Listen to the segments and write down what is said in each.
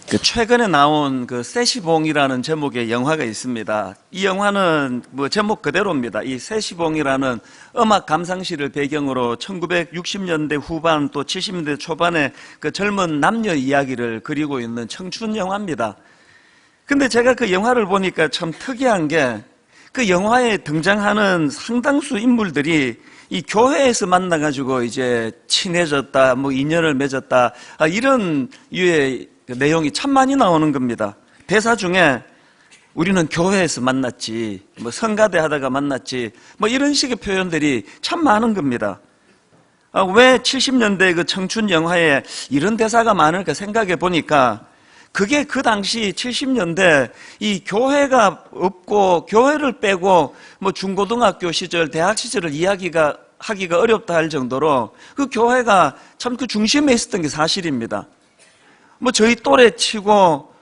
최근에 나온 그 세시봉이라는 제목의 영화가 있습니다. 이 영화는 뭐 제목 그대로입니다. 이 세시봉이라는 음악 감상실을 배경으로 1960년대 후반 또 70년대 초반의 그 젊은 남녀 이야기를 그리고 있는 청춘 영화입니다. 근데 제가 그 영화를 보니까 참 특이한 게 그 영화에 등장하는 상당수 인물들이 이 교회에서 만나가지고 이제 친해졌다, 뭐 인연을 맺었다, 이런 유의 내용이 참 많이 나오는 겁니다. 대사 중에 우리는 교회에서 만났지, 뭐 성가대 하다가 만났지, 뭐 이런 식의 표현들이 참 많은 겁니다. 왜 70년대 그 청춘 영화에 이런 대사가 많을까 생각해 보니까 그게 그 당시 70년대 이 교회가 없고 교회를 빼고 뭐 중고등학교 시절, 대학 시절을 하기가 어렵다 할 정도로 그 교회가 참 그 중심에 있었던 게 사실입니다. 뭐 저희 또래 치고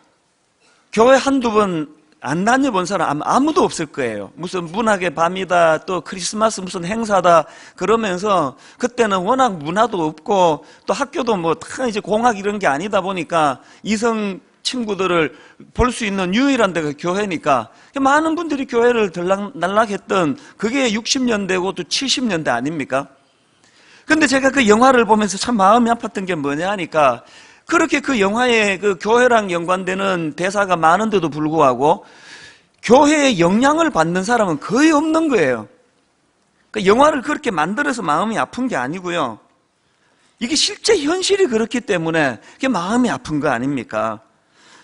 교회 한두 번 안 다녀본 사람 아무도 없을 거예요. 무슨 문학의 밤이다, 또 크리스마스 무슨 행사다 그러면서 그때는 워낙 문화도 없고 또 학교도 뭐 다 이제 공학 이런 게 아니다 보니까 이성 친구들을 볼 수 있는 유일한 데가 교회니까 많은 분들이 교회를 들락날락했던 그게 60년대고 또 70년대 아닙니까? 근데 제가 그 영화를 보면서 참 마음이 아팠던 게 뭐냐 하니까 그렇게 그 영화에 그 교회랑 연관되는 대사가 많은데도 불구하고 교회의 영향을 받는 사람은 거의 없는 거예요. 그 영화를 그렇게 만들어서 마음이 아픈 게 아니고요. 이게 실제 현실이 그렇기 때문에 그게 마음이 아픈 거 아닙니까?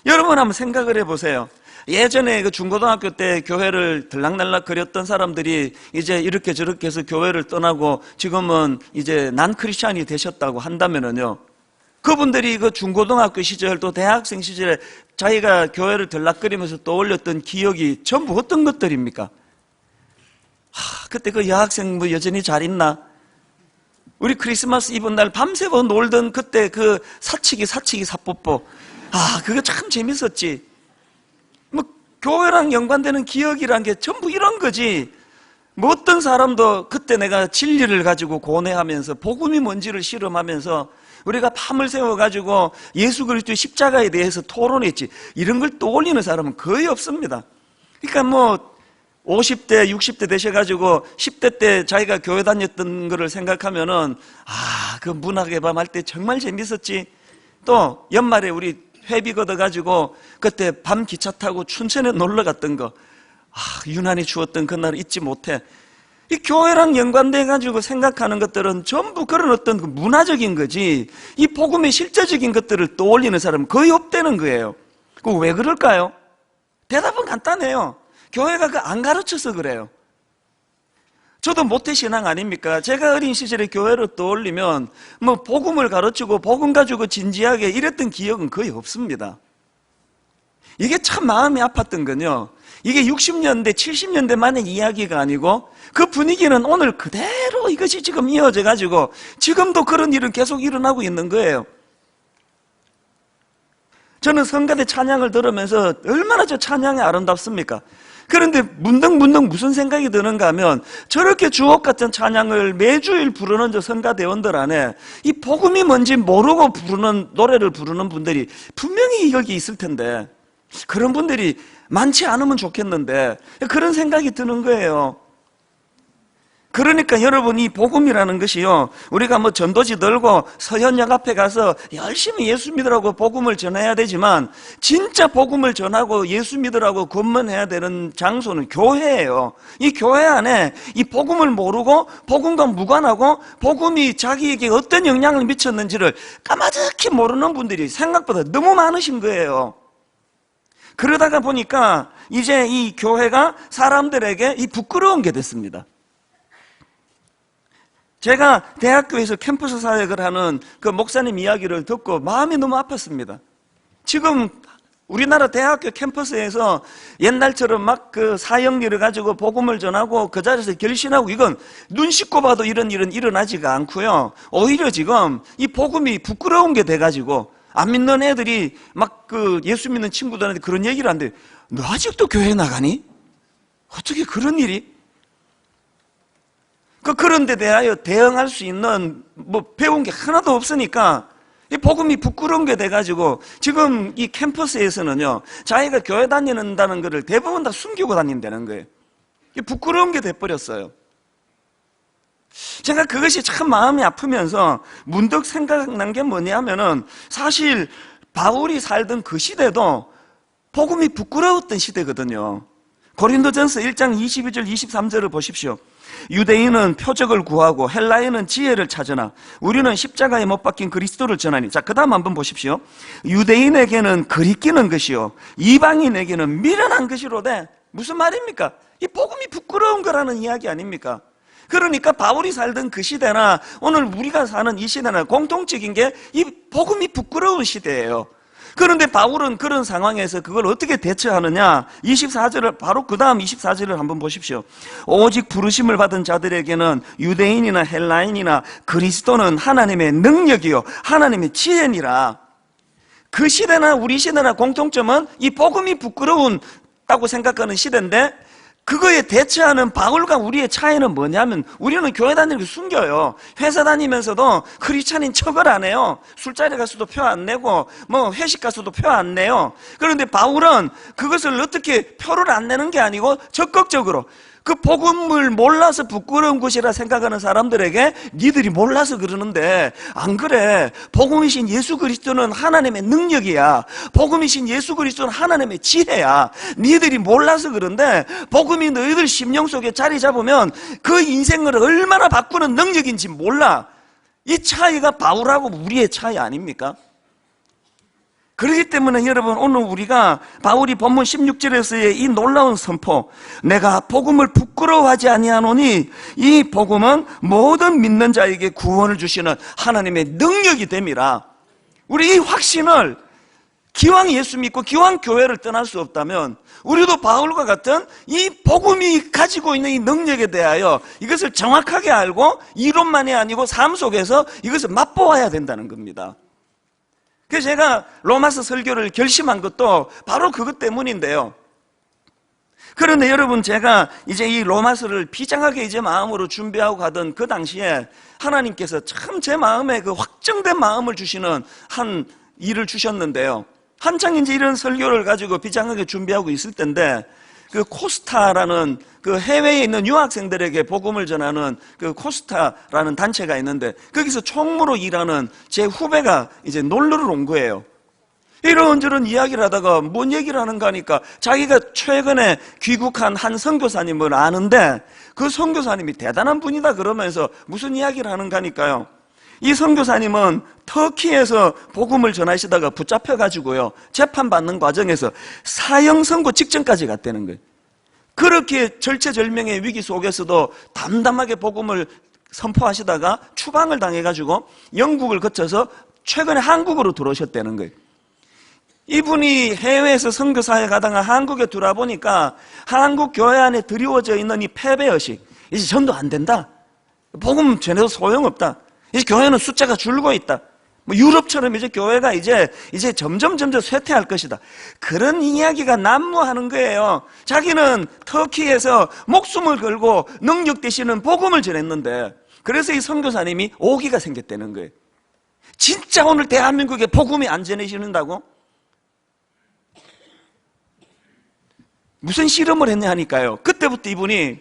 여러분 한번 생각을 해보세요. 예전에 그 중고등학교 때 교회를 들락날락 거렸던 사람들이 이제 이렇게 저렇게 해서 교회를 떠나고 지금은 이제 난 크리스찬이 되셨다고 한다면은요. 그분들이 그 중고등학교 시절 또 대학생 시절에 자기가 교회를 들락거리면서 떠올렸던 기억이 전부 어떤 것들입니까? 그때 그 여학생 뭐 여전히 잘 있나? 우리 크리스마스 이브 날 밤새워 놀던 그때 그 사치기 사뽀뽀. 그거 참 재밌었지. 뭐 교회랑 연관되는 기억이란 게 전부 이런 거지. 뭐 어떤 사람도 그때 내가 진리를 가지고 고뇌하면서 복음이 뭔지를 실험하면서 우리가 밤을 새워가지고 예수 그리스도의 십자가에 대해서 토론했지. 이런 걸 떠올리는 사람은 거의 없습니다. 그러니까 뭐 50대, 60대 되셔가지고 10대 때 자기가 교회 다녔던 거를 생각하면은 그 문학의 밤 할 때 정말 재밌었지. 또 연말에 우리 회비 걷어가지고 그때 밤 기차 타고 춘천에 놀러 갔던 거 유난히 추웠던 그날을 잊지 못해. 이 교회랑 연관돼가지고 생각하는 것들은 전부 그런 어떤 그 문화적인 거지 이 복음의 실제적인 것들을 떠올리는 사람은 거의 없다는 거예요. 그 왜 그럴까요? 대답은 간단해요. 교회가 그 안 가르쳐서 그래요. 저도 모태신앙 아닙니까? 제가 어린 시절에 교회를 떠올리면 뭐 복음을 가르치고 복음 가지고 진지하게 이랬던 기억은 거의 없습니다. 이게 참 마음이 아팠던 건요. 이게 60년대, 70년대만의 이야기가 아니고 그 분위기는 오늘 그대로 이것이 지금 이어져 가지고 지금도 그런 일은 계속 일어나고 있는 거예요. 저는 성가대 찬양을 들으면서 얼마나 저 찬양이 아름답습니까? 그런데 문득 무슨 생각이 드는가 하면 저렇게 주옥 같은 찬양을 매주일 부르는 저 성가대원들 안에 이 복음이 뭔지 모르고 부르는 노래를 부르는 분들이 분명히 여기 있을 텐데 그런 분들이 많지 않으면 좋겠는데 그런 생각이 드는 거예요. 그러니까 여러분 이 복음이라는 것이요 우리가 뭐 전도지 들고 서현역 앞에 가서 열심히 예수 믿으라고 복음을 전해야 되지만 진짜 복음을 전하고 예수 믿으라고 권면해야 되는 장소는 교회예요. 이 교회 안에 이 복음을 모르고 복음과 무관하고 복음이 자기에게 어떤 영향을 미쳤는지를 까마득히 모르는 분들이 생각보다 너무 많으신 거예요. 그러다가 보니까 이제 이 교회가 사람들에게 이 부끄러운 게 됐습니다. 제가 대학교에서 캠퍼스 사역을 하는 그 목사님 이야기를 듣고 마음이 너무 아팠습니다. 지금 우리나라 대학교 캠퍼스에서 옛날처럼 막 그 사역일을 가지고 복음을 전하고 그 자리에서 결신하고 이건 눈 씻고 봐도 이런 일은 일어나지가 않고요. 오히려 지금 이 복음이 부끄러운 게 돼가지고 안 믿는 애들이 막 그 예수 믿는 친구들한테 그런 얘기를 한대. 너 아직도 교회 나가니? 어떻게 그런 일이? 그런 데 대하여 대응할 수 있는 뭐 배운 게 하나도 없으니까 이 복음이 부끄러운 게 돼가지고 지금 이 캠퍼스에서는요, 자기가 교회 다니는다는 것을 대부분 다 숨기고 다닌다는 거예요. 이게 부끄러운 게 돼버렸어요. 제가 그것이 참 마음이 아프면서 문득 생각난 게 뭐냐면은, 사실 바울이 살던 그 시대도 복음이 부끄러웠던 시대거든요. 고린도전서 1장 22절 23절을 보십시오. 유대인은 표적을 구하고 헬라인은 지혜를 찾으나 우리는 십자가에 못 박힌 그리스도를 전하니. 자, 그 다음 한번 보십시오. 유대인에게는 거리끼는 것이요 이방인에게는 미련한 것이로되. 무슨 말입니까? 이 복음이 부끄러운 거라는 이야기 아닙니까? 그러니까 바울이 살던 그 시대나 오늘 우리가 사는 이 시대나 공통적인 게 이 복음이 부끄러운 시대예요. 그런데 바울은 그런 상황에서 그걸 어떻게 대처하느냐? 24절을, 바로 그 다음 24절을 한번 보십시오. 오직 부르심을 받은 자들에게는 유대인이나 헬라인이나 그리스도는 하나님의 능력이요 하나님의 지혜니라. 그 시대나 우리 시대나 공통점은 이 복음이 부끄러운다고 생각하는 시대인데, 그거에 대처하는 바울과 우리의 차이는 뭐냐면, 우리는 교회 다니는 거 숨겨요. 회사 다니면서도 크리스찬인 척을 안 해요. 술자리 가서도 표 안 내고 뭐 회식 가서도 표 안 내요. 그런데 바울은 그것을 어떻게 표를 안 내는 게 아니고 적극적으로 그 복음을 몰라서 부끄러운 것이라 생각하는 사람들에게, 니들이 몰라서 그러는데 안 그래, 복음이신 예수 그리스도는 하나님의 능력이야, 복음이신 예수 그리스도는 하나님의 지혜야, 니들이 몰라서 그런데 복음이 너희들 심령 속에 자리 잡으면 그 인생을 얼마나 바꾸는 능력인지 몰라. 이 차이가 바울하고 우리의 차이 아닙니까? 그렇기 때문에 여러분, 오늘 우리가 바울이 본문 16절에서의 이 놀라운 선포, 내가 복음을 부끄러워하지 아니하노니 이 복음은 모든 믿는 자에게 구원을 주시는 하나님의 능력이 됨이라. 우리 이 확신을, 기왕 예수 믿고 기왕 교회를 떠날 수 없다면 우리도 바울과 같은 이 복음이 가지고 있는 이 능력에 대하여 이것을 정확하게 알고 이론만이 아니고 삶 속에서 이것을 맛보아야 된다는 겁니다. 그래서 제가 로마서 설교를 결심한 것도 바로 그것 때문인데요. 그런데 여러분, 제가 이제 이 로마서를 비장하게 이제 마음으로 준비하고 가던 그 당시에 하나님께서 참 제 마음에 그 확정된 마음을 주시는 한 일을 주셨는데요. 한창 이제 이런 설교를 가지고 비장하게 준비하고 있을 때인데, 그 코스타라는 그 해외에 있는 유학생들에게 복음을 전하는 그 코스타라는 단체가 있는데, 거기서 총무로 일하는 제 후배가 이제 놀러를 온 거예요. 이런저런 이야기를 하다가 뭔 얘기를 하는가 하니까 자기가 최근에 귀국한 한 선교사님을 아는데 그 선교사님이 대단한 분이다 그러면서 무슨 이야기를 하는가 하니까요, 이 선교사님은 터키에서 복음을 전하시다가 붙잡혀가지고요, 재판받는 과정에서 사형 선고 직전까지 갔다는 거예요. 그렇게 절체절명의 위기 속에서도 담담하게 복음을 선포하시다가 추방을 당해가지고 영국을 거쳐서 최근에 한국으로 들어오셨다는 거예요. 이분이 해외에서 선교사에 가다가 한국에 들어와보니까 한국 교회 안에 드리워져 있는 이 패배의식, 이제 전도 안 된다, 복음 전해도 소용없다, 이제 교회는 숫자가 줄고 있다, 뭐 유럽처럼 이제 교회가 이제 점점 쇠퇴할 것이다, 그런 이야기가 난무하는 거예요. 자기는 터키에서 목숨을 걸고 능력 되시는 복음을 전했는데, 그래서 이 선교사님이 오기가 생겼다는 거예요. 진짜 오늘 대한민국에 복음이 안 전해지는다고? 무슨 실험을 했냐 하니까요, 그때부터 이분이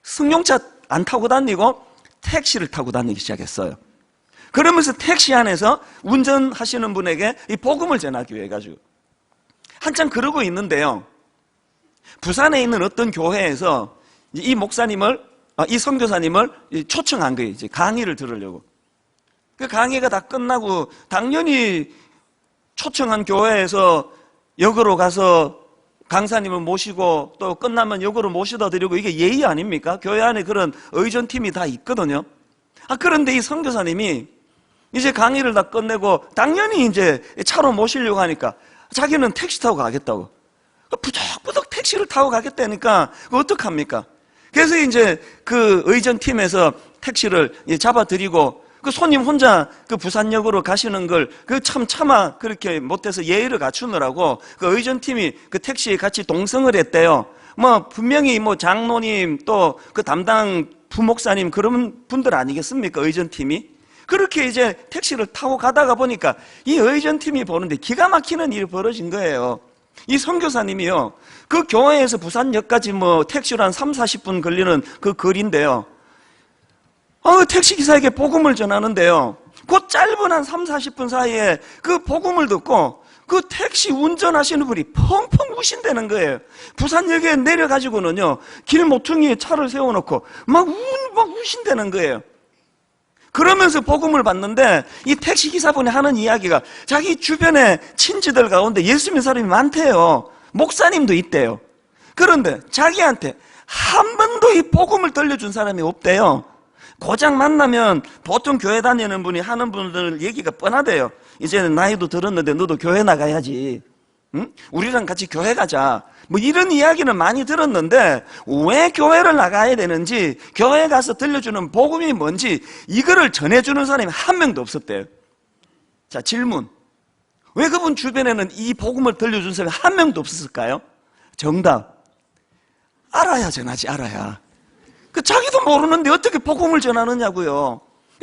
승용차 안 타고 다니고 택시를 타고 다니기 시작했어요. 그러면서 택시 안에서 운전하시는 분에게 이 복음을 전하기 위해 가지고 한참 그러고 있는데요, 부산에 있는 어떤 교회에서 이 목사님을, 이 선교사님을 초청한 거예요. 이제 강의를 들으려고. 그 강의가 다 끝나고 당연히 초청한 교회에서 역으로 가서 강사님을 모시고 또 끝나면 역으로 모셔다 드리고, 이게 예의 아닙니까? 교회 안에 그런 의전팀이 다 있거든요. 그런데 이 선교사님이 이제 강의를 다 끝내고 당연히 이제 차로 모시려고 하니까 자기는 택시 타고 가겠다고, 부덕부덕 택시를 타고 가겠다니까 그거 어떡합니까? 그래서 이제 그 의전팀에서 택시를 잡아드리고, 그 손님 혼자 그 부산역으로 가시는 걸 그 차마 그렇게 못해서 예의를 갖추느라고 그 의전팀이 그 택시에 같이 동승을 했대요. 뭐 분명히 뭐 장로님 또 그 담당 부목사님 그런 분들 아니겠습니까? 의전팀이. 그렇게 이제 택시를 타고 가다가 보니까 이 의전팀이 보는데 기가 막히는 일이 벌어진 거예요. 이 선교사님이요, 그 교회에서 부산역까지 택시로 한 3, 40분 걸리는 그 거리인데요. 택시기사에게 복음을 전하는데요. 그 짧은 한 3, 40분 사이에 그 복음을 듣고 그 택시 운전하시는 분이 펑펑 우신다는 거예요. 부산역에 내려가지고는요, 길 모퉁이에 차를 세워놓고 막 우신다는 거예요. 그러면서 복음을 받는데 이 택시기사분이 하는 이야기가 자기 주변에 친지들 가운데 예수 믿는 사람이 많대요. 목사님도 있대요. 그런데 자기한테 한 번도 이 복음을 들려준 사람이 없대요. 고작 만나면 보통 교회 다니는 분이 하는 분들 얘기가 뻔하대요. 이제는 나이도 들었는데 너도 교회 나가야지. 응? 우리랑 같이 교회 가자. 이런 이야기는 많이 들었는데 왜 교회를 나가야 되는지, 교회 가서 들려주는 복음이 뭔지 이거를 전해주는 사람이 한 명도 없었대요. 자, 질문. 왜 그분 주변에는 이 복음을 들려주는 사람이 한 명도 없었을까요? 정답. 알아야 전하지, 알아야. 자기도 모르는데 어떻게 복음을 전하느냐고요.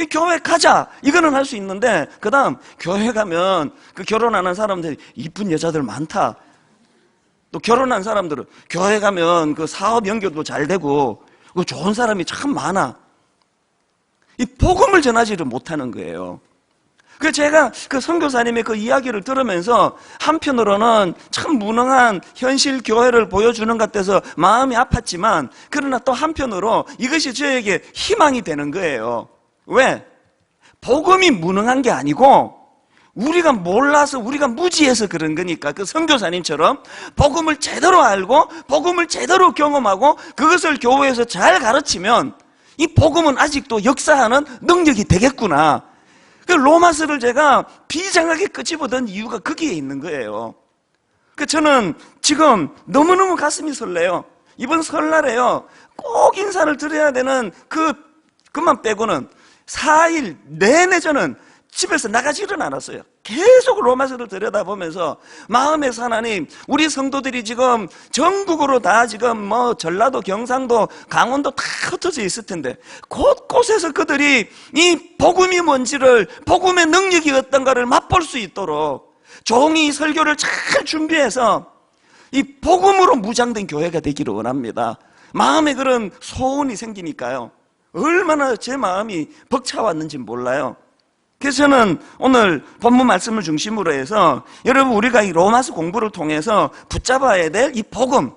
교회 가자, 이거는 할 수 있는데, 그 다음 교회 가면 그 결혼하는 사람들이 이쁜 여자들 많다. 또 결혼한 사람들은 교회 가면 그 사업 연결도 잘 되고 그 좋은 사람이 참 많아. 이 복음을 전하지를 못하는 거예요. 그래서 제가 그 선교사님의 그 이야기를 들으면서 한편으로는 참 무능한 현실 교회를 보여주는 것 같아서 마음이 아팠지만, 그러나 또 한편으로 이것이 저에게 희망이 되는 거예요. 왜? 복음이 무능한 게 아니고 우리가 몰라서, 우리가 무지해서 그런 거니까. 그 선교사님처럼 복음을 제대로 알고 복음을 제대로 경험하고 그것을 교회에서 잘 가르치면 이 복음은 아직도 역사하는 능력이 되겠구나. 그 로마서를 제가 비장하게 끄집어든 이유가 거기에 있는 거예요. 저는 지금 너무너무 가슴이 설레요. 이번 설날에요, 꼭 인사를 드려야 되는 그만 빼고는 4일 내내 저는 집에서 나가지를 않았어요. 계속 로마서를 들여다보면서 마음에서 하나님, 우리 성도들이 지금 전국으로 다 지금 전라도, 경상도, 강원도 다 흩어져 있을 텐데 곳곳에서 그들이 이 복음이 뭔지를, 복음의 능력이 어떤가를 맛볼 수 있도록 종이 설교를 잘 준비해서 이 복음으로 무장된 교회가 되기를 원합니다. 마음에 그런 소원이 생기니까요, 얼마나 제 마음이 벅차왔는지 몰라요. 그래서 저는 오늘 본문 말씀을 중심으로 해서 여러분, 우리가 이 로마서 공부를 통해서 붙잡아야 될 이 복음,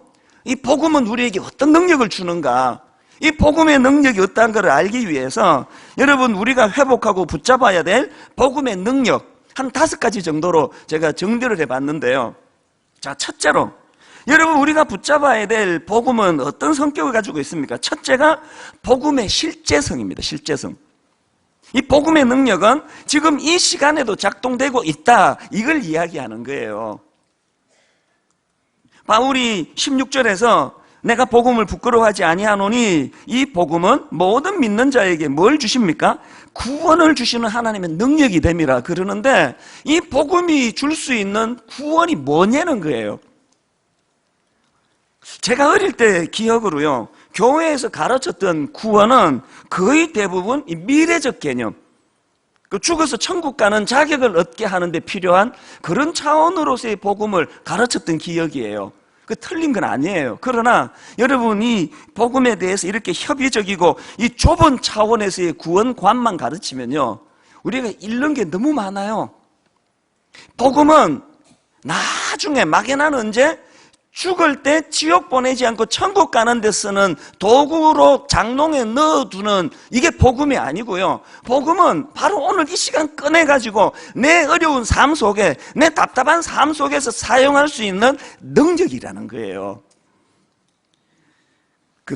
이 복음은 우리에게 어떤 능력을 주는가, 이 복음의 능력이 어떠한 것을 알기 위해서 여러분, 우리가 회복하고 붙잡아야 될 복음의 능력 한 5가지 정도로 제가 정리를 해봤는데요. 자, 첫째로 여러분, 우리가 붙잡아야 될 복음은 어떤 성격을 가지고 있습니까? 첫째가 복음의 실제성입니다. 실제성. 이 복음의 능력은 지금 이 시간에도 작동되고 있다, 이걸 이야기하는 거예요. 바울이 16절에서 내가 복음을 부끄러워하지 아니하노니 이 복음은 모든 믿는 자에게 뭘 주십니까? 구원을 주시는 하나님의 능력이 됨이라 그러는데, 이 복음이 줄 수 있는 구원이 뭐냐는 거예요. 제가 어릴 때 기억으로요, 교회에서 가르쳤던 구원은 거의 대부분 이 미래적 개념, 죽어서 천국 가는 자격을 얻게 하는 데 필요한 그런 차원으로서의 복음을 가르쳤던 기억이에요. 틀린 건 아니에요. 그러나 여러분이 복음에 대해서 이렇게 협의적이고 이 좁은 차원에서의 구원관만 가르치면요, 우리가 잃는 게 너무 많아요. 복음은 나중에 막연한 언제 죽을 때 지옥 보내지 않고 천국 가는 데 쓰는 도구로 장롱에 넣어두는, 이게 복음이 아니고요. 복음은 바로 오늘 이 시간 꺼내가지고 내 어려운 삶 속에, 내 답답한 삶 속에서 사용할 수 있는 능력이라는 거예요.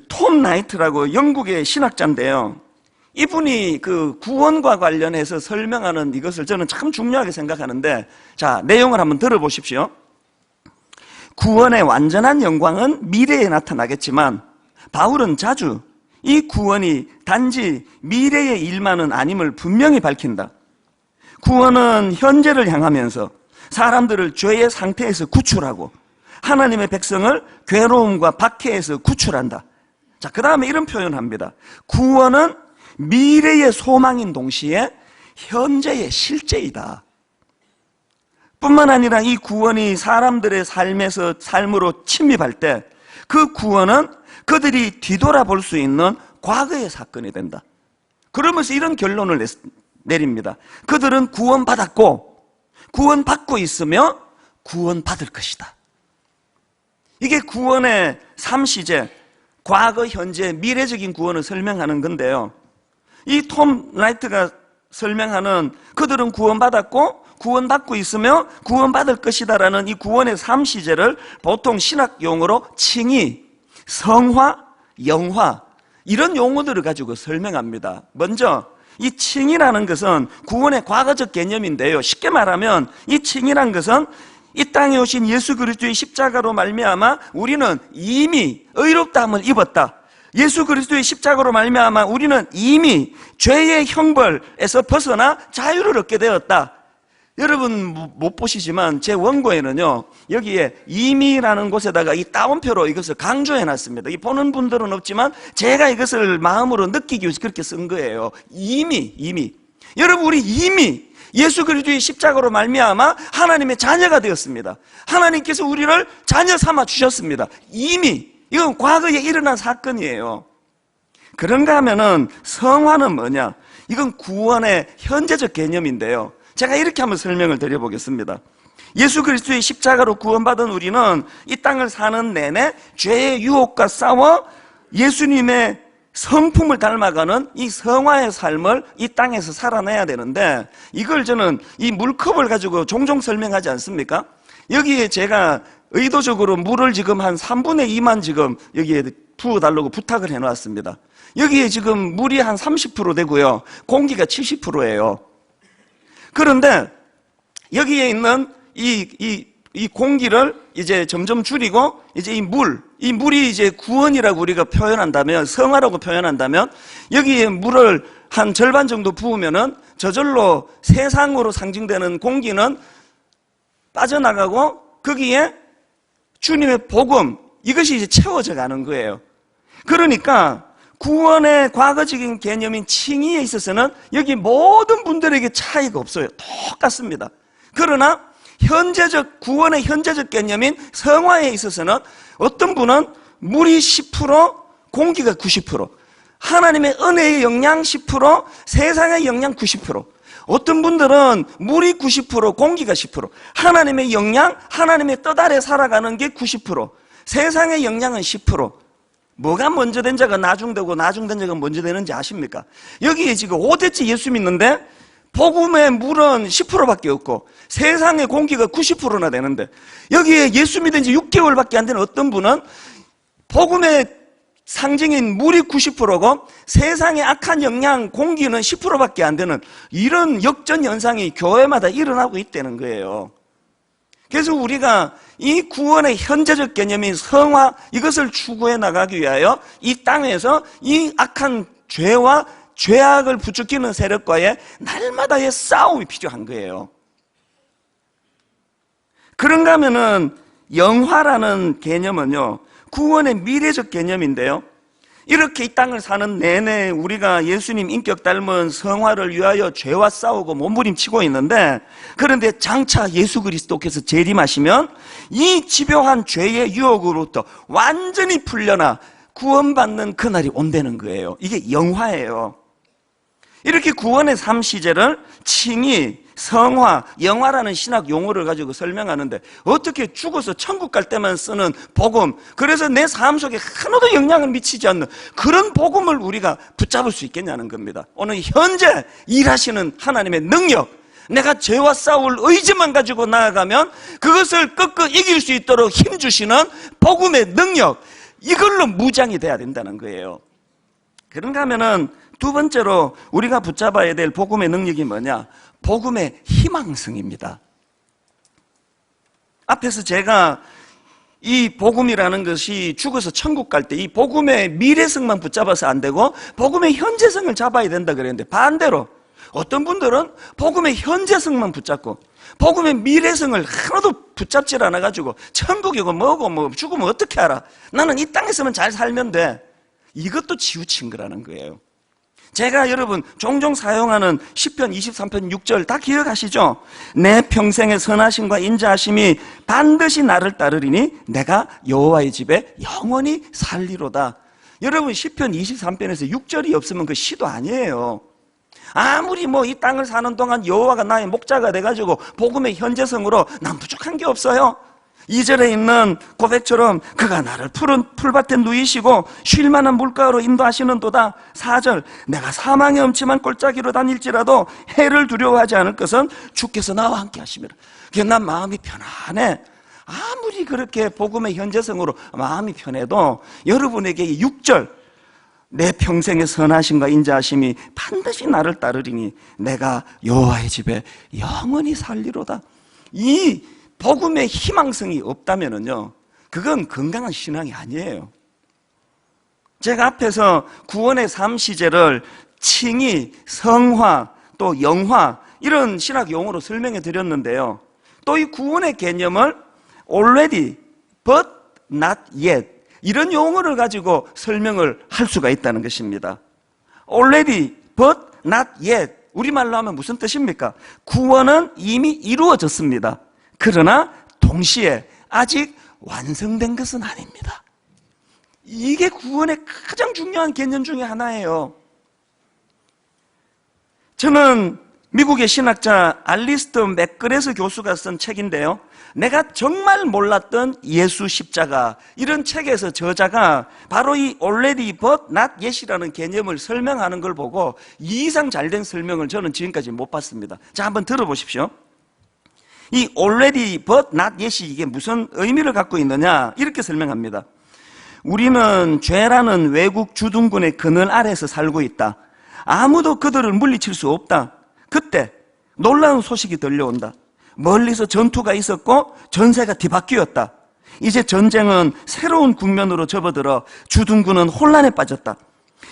톰 나이트라고 영국의 신학자인데요, 이분이 구원과 관련해서 설명하는 이것을 저는 참 중요하게 생각하는데, 자, 내용을 한번 들어보십시오. 구원의 완전한 영광은 미래에 나타나겠지만 바울은 자주 이 구원이 단지 미래의 일만은 아님을 분명히 밝힌다. 구원은 현재를 향하면서 사람들을 죄의 상태에서 구출하고 하나님의 백성을 괴로움과 박해에서 구출한다. 자, 그 다음에 이런 표현을 합니다. 구원은 미래의 소망인 동시에 현재의 실제이다. 뿐만 아니라 이 구원이 사람들의 삶으로 침입할 때 그 구원은 그들이 뒤돌아볼 수 있는 과거의 사건이 된다. 그러면서 이런 결론을 내립니다. 그들은 구원받았고 구원받고 있으며 구원받을 것이다. 이게 구원의 3시제, 과거, 현재, 미래적인 구원을 설명하는 건데요. 이 톰 라이트가 설명하는 그들은 구원받았고 구원받고 있으며 구원받을 것이다라는 이 구원의 3시제를 보통 신학 용어로 칭의, 성화, 영화 이런 용어들을 가지고 설명합니다. 먼저 이 칭의라는 것은 구원의 과거적 개념인데요. 쉽게 말하면 이 칭의라는 것은 이 땅에 오신 예수 그리스도의 십자가로 말미암아 우리는 이미 의롭다함을 입었다. 예수 그리스도의 십자가로 말미암아 우리는 이미 죄의 형벌에서 벗어나 자유를 얻게 되었다. 여러분 못 보시지만 제 원고에는요, 여기에 이미라는 곳에다가 이 따옴표로 이것을 강조해 놨습니다. 이 보는 분들은 없지만 제가 이것을 마음으로 느끼기 위해서 그렇게 쓴 거예요. 이미. 여러분, 우리 이미 예수 그리스도의 십자가로 말미암아 하나님의 자녀가 되었습니다. 하나님께서 우리를 자녀 삼아 주셨습니다. 이미. 이건 과거에 일어난 사건이에요. 그런가 하면은 성화는 뭐냐? 이건 구원의 현재적 개념인데요. 제가 이렇게 한번 설명을 드려보겠습니다. 예수 그리스도의 십자가로 구원받은 우리는 이 땅을 사는 내내 죄의 유혹과 싸워 예수님의 성품을 닮아가는 이 성화의 삶을 이 땅에서 살아내야 되는데, 이걸 저는 이 물컵을 가지고 종종 설명하지 않습니까? 여기에 제가 의도적으로 물을 지금 한 3분의 2만 지금 여기에 부어달라고 부탁을 해놨습니다. 여기에 지금 물이 한 30% 되고요, 공기가 70%예요. 그런데 여기에 있는 이 공기를 이제 점점 줄이고, 이제 이 물이 이제 구원이라고 우리가 표현한다면, 성화라고 표현한다면, 여기에 물을 한 절반 정도 부으면은 저절로 세상으로 상징되는 공기는 빠져나가고, 거기에 주님의 복음, 이것이 이제 채워져 가는 거예요. 그러니까 구원의 과거적인 개념인 칭의에 있어서는 여기 모든 분들에게 차이가 없어요. 똑같습니다. 그러나 구원의 현재적 개념인 성화에 있어서는 어떤 분은 물이 10%, 공기가 90%, 하나님의 은혜의 영양 10%, 세상의 영양 90%, 어떤 분들은 물이 90%, 공기가 10%, 하나님의 영양, 하나님의 뜻 아래 살아가는 게 90%, 세상의 영양은 10%. 뭐가 먼저 된 자가 나중되고 나중된 자가 먼저 되는지 아십니까? 여기에 지금 5대째 예수 믿는데 복음의 물은 10%밖에 없고 세상의 공기가 90%나 되는데, 여기에 예수 믿은 지 6개월밖에 안 되는 어떤 분은 복음의 상징인 물이 90%고 세상의 악한 영양 공기는 10%밖에 안 되는 이런 역전 현상이 교회마다 일어나고 있다는 거예요. 그래서 우리가 이 구원의 현재적 개념인 성화, 이것을 추구해 나가기 위하여 이 땅에서 이 악한 죄와 죄악을 부추기는 세력과의 날마다의 싸움이 필요한 거예요. 그런가 하면은 영화라는 개념은요, 구원의 미래적 개념인데요, 이렇게 이 땅을 사는 내내 우리가 예수님 인격 닮은 성화를 위하여 죄와 싸우고 몸부림치고 있는데, 그런데 장차 예수 그리스도께서 재림하시면 이 집요한 죄의 유혹으로부터 완전히 풀려나 구원받는 그날이 온다는 거예요. 이게 영화예요. 이렇게 구원의 3시제를 칭의, 성화, 영화라는 신학 용어를 가지고 설명하는데, 어떻게 죽어서 천국 갈 때만 쓰는 복음, 그래서 내 삶 속에 하나도 영향을 미치지 않는 그런 복음을 우리가 붙잡을 수 있겠냐는 겁니다. 오늘 현재 일하시는 하나님의 능력, 내가 죄와 싸울 의지만 가지고 나아가면 그것을 꺾어 이길 수 있도록 힘주시는 복음의 능력, 이걸로 무장이 돼야 된다는 거예요. 그런가 하면은 두 번째로 우리가 붙잡아야 될 복음의 능력이 뭐냐? 복음의 희망성입니다. 앞에서 제가 이 복음이라는 것이 죽어서 천국 갈 때 이 복음의 미래성만 붙잡아서 안 되고 복음의 현재성을 잡아야 된다 그랬는데, 반대로 어떤 분들은 복음의 현재성만 붙잡고 복음의 미래성을 하나도 붙잡질 않아가지고 천국이고 뭐고 뭐 죽으면 어떻게 알아? 나는 이 땅에서만 잘 살면 돼. 이것도 치우친 거라는 거예요. 제가 여러분 종종 사용하는 시편 23편 6절 다 기억하시죠? 내 평생의 선하심과 인자하심이 반드시 나를 따르리니 내가 여호와의 집에 영원히 살리로다. 여러분 시편 23편에서 6절이 없으면 그 시도 아니에요. 아무리 이 땅을 사는 동안 여호와가 나의 목자가 돼가지고 복음의 현재성으로 난 부족한 게 없어요. 2절에 있는 고백처럼 그가 나를 푸른 풀밭에 누이시고 쉴만한 물가로 인도하시는도다. 4절 내가 사망의 엄침한 골짜기로 다닐지라도 해를 두려워하지 않을 것은 주께서 나와 함께 하시미라. 난 마음이 편안해. 아무리 그렇게 복음의 현재성으로 마음이 편해도 여러분에게 이 6절 내 평생의 선하심과 인자하심이 반드시 나를 따르리니 내가 여호와의 집에 영원히 살리로다. 이 복음의 희망성이 없다면요, 그건 건강한 신앙이 아니에요. 제가 앞에서 구원의 3시제를 칭의, 성화, 또 영화 이런 신학 용어로 설명해 드렸는데요. 또 이 구원의 개념을 already, but not yet 이런 용어를 가지고 설명을 할 수가 있다는 것입니다. already, but not yet 우리말로 하면 무슨 뜻입니까? 구원은 이미 이루어졌습니다. 그러나 동시에 아직 완성된 것은 아닙니다. 이게 구원의 가장 중요한 개념 중에 하나예요. 저는 미국의 신학자 알리스터 맥그레스 교수가 쓴 책인데요, 내가 정말 몰랐던 예수 십자가, 이런 책에서 저자가 바로 이 already but not yet이라는 개념을 설명하는 걸 보고 이 이상 잘된 설명을 저는 지금까지 못 봤습니다. 자, 한번 들어보십시오. 이 already but not yet이 이게 무슨 의미를 갖고 있느냐, 이렇게 설명합니다. 우리는 죄라는 외국 주둔군의 그늘 아래에서 살고 있다. 아무도 그들을 물리칠 수 없다. 그때 놀라운 소식이 들려온다. 멀리서 전투가 있었고 전세가 뒤바뀌었다. 이제 전쟁은 새로운 국면으로 접어들어 주둔군은 혼란에 빠졌다.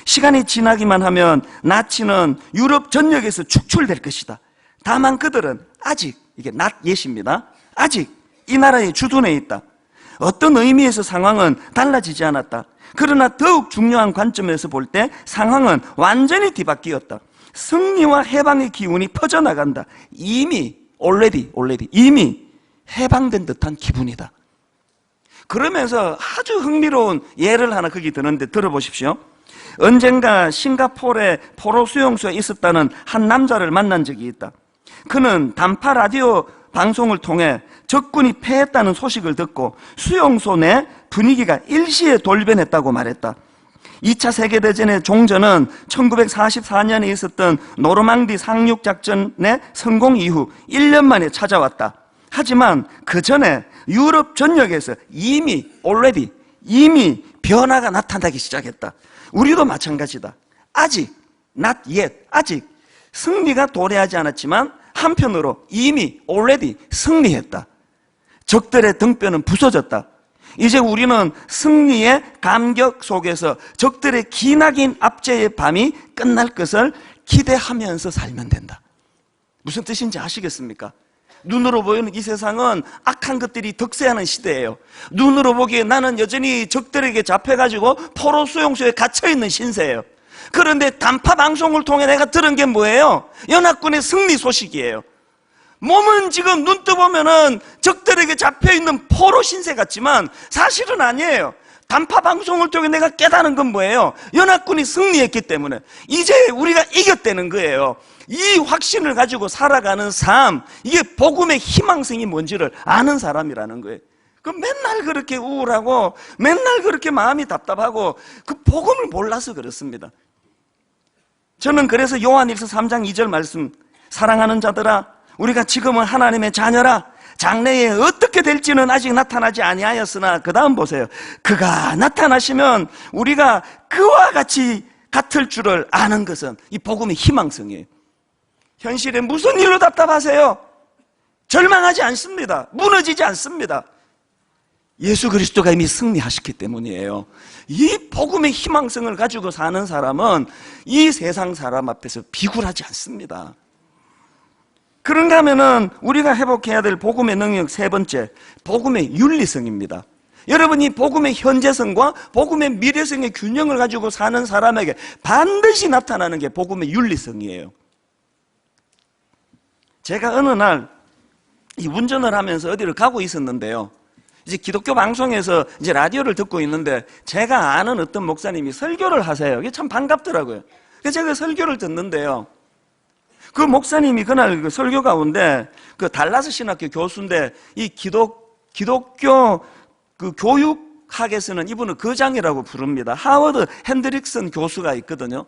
시간이 지나기만 하면 나치는 유럽 전역에서 축출될 것이다. 다만 그들은 아직, 이게 not yet입니다. 아직 이 나라의 주둔에 있다. 어떤 의미에서 상황은 달라지지 않았다. 그러나 더욱 중요한 관점에서 볼 때 상황은 완전히 뒤바뀌었다. 승리와 해방의 기운이 퍼져나간다. 이미 already 이미 해방된 듯한 기분이다. 그러면서 아주 흥미로운 예를 하나 거기 드는데 들어보십시오. 언젠가 싱가포르의 포로 수용소에 있었다는 한 남자를 만난 적이 있다. 그는 단파 라디오 방송을 통해 적군이 패했다는 소식을 듣고 수용소 내 분위기가 일시에 돌변했다고 말했다. 2차 세계대전의 종전은 1944년에 있었던 노르망디 상륙작전의 성공 이후 1년 만에 찾아왔다. 하지만 그 전에 유럽 전역에서 이미 변화가 나타나기 시작했다. 우리도 마찬가지다. 아직 not yet, 아직 승리가 도래하지 않았지만 한편으로 이미 승리했다. 적들의 등뼈는 부서졌다. 이제 우리는 승리의 감격 속에서 적들의 기나긴 압제의 밤이 끝날 것을 기대하면서 살면 된다. 무슨 뜻인지 아시겠습니까? 눈으로 보이는 이 세상은 악한 것들이 득세하는 시대예요. 눈으로 보기에 나는 여전히 적들에게 잡혀가지고 포로 수용소에 갇혀있는 신세예요. 그런데 단파 방송을 통해 내가 들은 게 뭐예요? 연합군의 승리 소식이에요. 몸은 지금 눈 떠보면은 적들에게 잡혀있는 포로 신세 같지만 사실은 아니에요. 단파 방송을 통해 내가 깨달은 건 뭐예요? 연합군이 승리했기 때문에 이제 우리가 이겼다는 거예요. 이 확신을 가지고 살아가는 삶, 이게 복음의 희망성이 뭔지를 아는 사람이라는 거예요. 그 맨날 그렇게 우울하고 맨날 그렇게 마음이 답답하고 그 복음을 몰라서 그렇습니다. 저는 그래서 요한일서 3장 2절 말씀, 사랑하는 자들아 우리가 지금은 하나님의 자녀라. 장래에 어떻게 될지는 아직 나타나지 아니하였으나 그 다음 보세요. 그가 나타나시면 우리가 그와 같이 같을 줄을 아는 것은 이 복음의 희망성이에요. 현실에 무슨 일로 답답하세요? 절망하지 않습니다. 무너지지 않습니다. 예수 그리스도가 이미 승리하셨기 때문이에요. 이 복음의 희망성을 가지고 사는 사람은 이 세상 사람 앞에서 비굴하지 않습니다. 그런가 하면은 우리가 회복해야 될 복음의 능력 세 번째, 복음의 윤리성입니다. 여러분이 복음의 현재성과 복음의 미래성의 균형을 가지고 사는 사람에게 반드시 나타나는 게 복음의 윤리성이에요. 제가 어느 날 이 운전을 하면서 어디를 가고 있었는데요. 이제 기독교 방송에서 이제 라디오를 듣고 있는데 제가 아는 어떤 목사님이 설교를 하세요. 이게 참 반갑더라고요. 그래서 제가 설교를 듣는데요. 그 목사님이 그날 그 설교 가운데 그 달라스 신학교 교수인데 이 기독교 그 교육학에서는 이분을 거장이라고 부릅니다. 하워드 핸드릭슨 교수가 있거든요.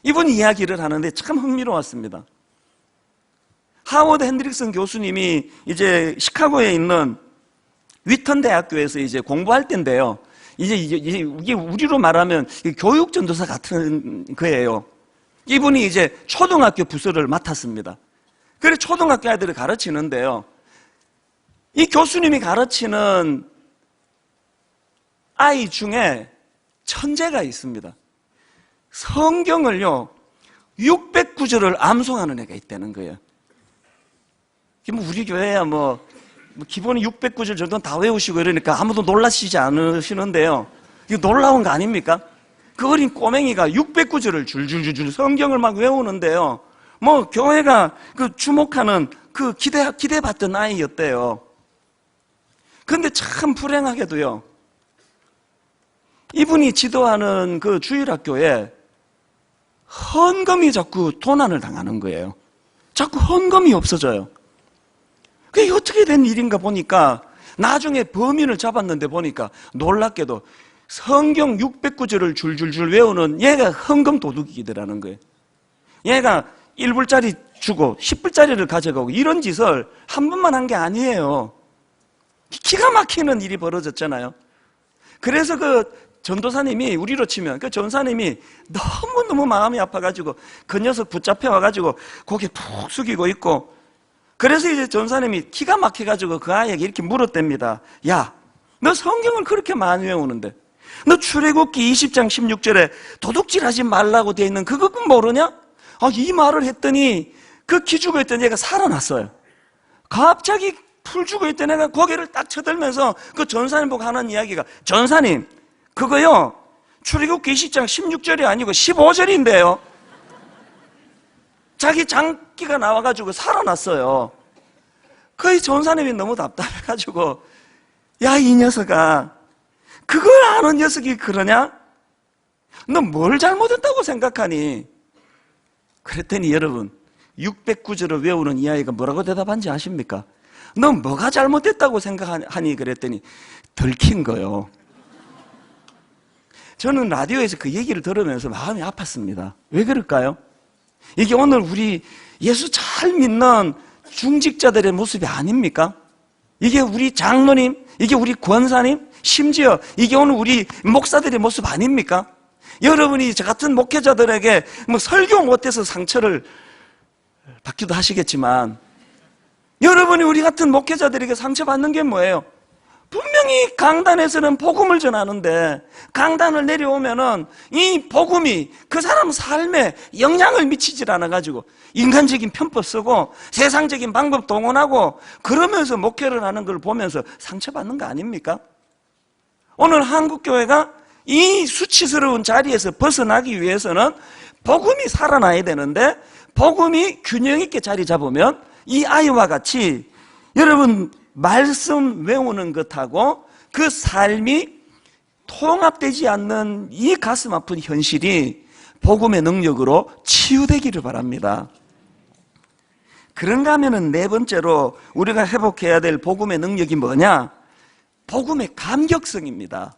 이분이 이야기를 하는데 참 흥미로웠습니다. 하워드 핸드릭슨 교수님이 이제 시카고에 있는 위턴 대학교에서 이제 공부할 때인데요. 이제 이게 우리로 말하면 교육 전도사 같은 거예요. 이분이 이제 초등학교 부서를 맡았습니다. 그래서 초등학교 아이들을 가르치는데요. 이 교수님이 가르치는 아이 중에 천재가 있습니다. 성경을요 600구절을 암송하는 애가 있다는 거예요. 우리 교회야 기본이 600구절 정도는 다 외우시고 이러니까 아무도 놀라시지 않으시는데요. 이거 놀라운 거 아닙니까? 그 어린 꼬맹이가 600구절을 줄줄줄줄 성경을 막 외우는데요. 교회가 그 주목하는 그 기대받던 아이였대요. 근데 참 불행하게도요. 이분이 지도하는 그 주일학교에 헌금이 자꾸 도난을 당하는 거예요. 자꾸 헌금이 없어져요. 그게 어떻게 된 일인가 보니까 나중에 범인을 잡았는데 보니까 놀랍게도 성경 600구절을 줄줄줄 외우는 얘가 헌금 도둑이더라는 거예요. 얘가 1불짜리 주고 10불짜리를 가져가고 이런 짓을 한 번만 한 게 아니에요. 기가 막히는 일이 벌어졌잖아요. 그래서 그 전도사님이 우리로 치면 그 전사님이 너무너무 마음이 아파가지고 그 녀석 붙잡혀 와가지고 고개 푹 숙이고 있고 그래서 이제 전사님이 기가 막혀가지고 그 아이에게 이렇게 물었답니다. 야, 너 성경을 그렇게 많이 외우는데 너 출애굽기 20장 16절에 도둑질하지 말라고 되어 있는 그거 모르냐? 이 말을 했더니 그 기죽어 있던 얘가 살아났어요. 갑자기 풀 죽어 있던 애가 고개를 딱 쳐들면서 그 전사님 보고 하는 이야기가 전사님 그거요 출애굽기 20장 16절이 아니고 15절인데요. 자기 장기가 나와가지고 살아났어요. 그 전사님이 너무 답답해가지고 야, 이 녀석아 그걸 아는 녀석이 그러냐? 너 뭘 잘못했다고 생각하니? 그랬더니 여러분 609절을 외우는 이 아이가 뭐라고 대답한지 아십니까? 너 뭐가 잘못됐다고 생각하니? 그랬더니 들킨 거요. 저는 라디오에서 그 얘기를 들으면서 마음이 아팠습니다. 왜 그럴까요? 이게 오늘 우리 예수 잘 믿는 중직자들의 모습이 아닙니까? 이게 우리 장로님, 이게 우리 권사님, 심지어 이게 오늘 우리 목사들의 모습 아닙니까? 여러분이 저 같은 목회자들에게 설교 못해서 상처를 받기도 하시겠지만 여러분이 우리 같은 목회자들에게 상처받는 게 뭐예요? 분명히 강단에서는 복음을 전하는데 강단을 내려오면은 이 복음이 그 사람 삶에 영향을 미치질 않아가지고 인간적인 편법 쓰고 세상적인 방법 동원하고 그러면서 목회를 하는 걸 보면서 상처받는 거 아닙니까? 오늘 한국교회가 이 수치스러운 자리에서 벗어나기 위해서는 복음이 살아나야 되는데 복음이 균형 있게 자리 잡으면 이 아이와 같이 여러분 말씀 외우는 것하고 그 삶이 통합되지 않는 이 가슴 아픈 현실이 복음의 능력으로 치유되기를 바랍니다. 그런가 하면은 네 번째로 우리가 회복해야 될 복음의 능력이 뭐냐? 복음의 감격성입니다.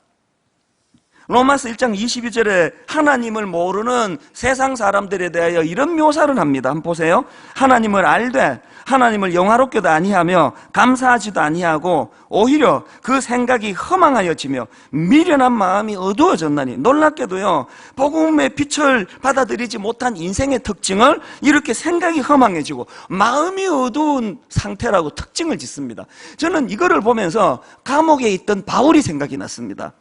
로마서 1장 22절에 하나님을 모르는 세상 사람들에 대하여 이런 묘사를 합니다. 한번 보세요. 하나님을 알되 하나님을 영화롭게도 아니하며 감사하지도 아니하고 오히려 그 생각이 허망하여지며 미련한 마음이 어두워졌나니 놀랍게도요 복음의 빛을 받아들이지 못한 인생의 특징을 이렇게 생각이 허망해지고 마음이 어두운 상태라고 특징을 짓습니다. 저는 이거를 보면서 감옥에 있던 바울이 생각이 났습니다.